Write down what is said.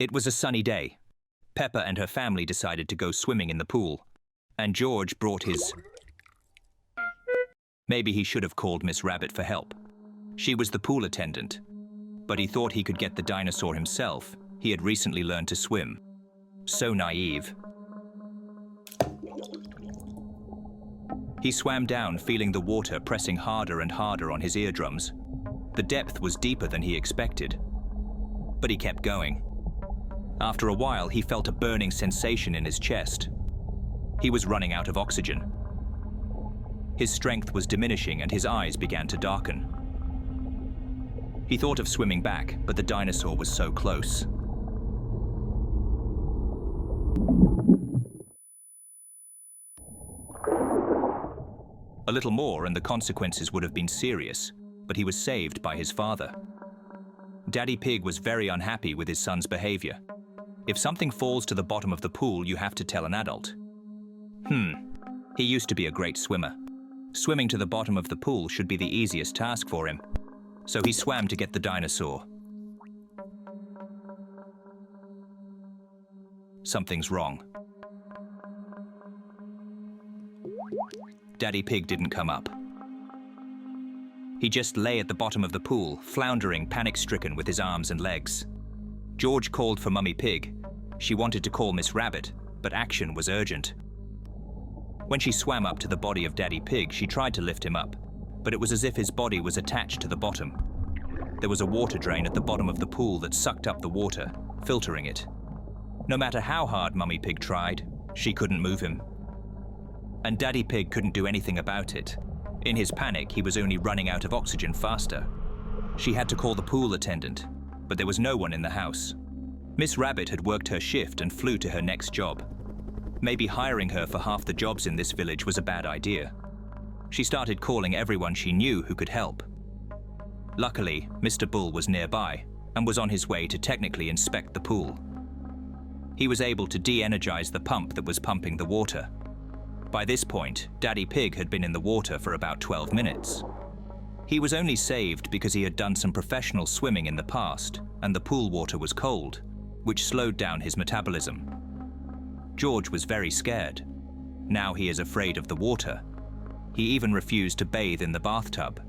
It was a sunny day. Peppa and her family decided to go swimming in the pool, and George brought his... Maybe he should have called Miss Rabbit for help. She was the pool attendant, but he thought he could get the dinosaur himself. He had recently learned to swim. So naive. He swam down, feeling the water pressing harder and harder on his eardrums. The depth was deeper than he expected, but he kept going. After a while, he felt a burning sensation in his chest. He was running out of oxygen. His strength was diminishing and his eyes began to darken. He thought of swimming back, but the dinosaur was so close. A little more and the consequences would have been serious, but he was saved by his father. Daddy Pig was very unhappy with his son's behavior. If something falls to the bottom of the pool, you have to tell an adult. He used to be a great swimmer. Swimming to the bottom of the pool should be the easiest task for him. So he swam to get the dinosaur. Something's wrong. Daddy Pig didn't come up. He just lay at the bottom of the pool, floundering, panic-stricken with his arms and legs. George called for Mummy Pig. She wanted to call Miss Rabbit, but action was urgent. When she swam up to the body of Daddy Pig, she tried to lift him up, but it was as if his body was attached to the bottom. There was a water drain at the bottom of the pool that sucked up the water, filtering it. No matter how hard Mummy Pig tried, she couldn't move him. And Daddy Pig couldn't do anything about it. In his panic, he was only running out of oxygen faster. She had to call the pool attendant, but there was no one in the house. Miss Rabbit had worked her shift and flew to her next job. Maybe hiring her for half the jobs in this village was a bad idea. She started calling everyone she knew who could help. Luckily, Mr. Bull was nearby and was on his way to technically inspect the pool. He was able to de-energize the pump that was pumping the water. By this point, Daddy Pig had been in the water for about 12 minutes. He was only saved because he had done some professional swimming in the past, and the pool water was cold, which slowed down his metabolism. George was very scared. Now he is afraid of the water. He even refused to bathe in the bathtub.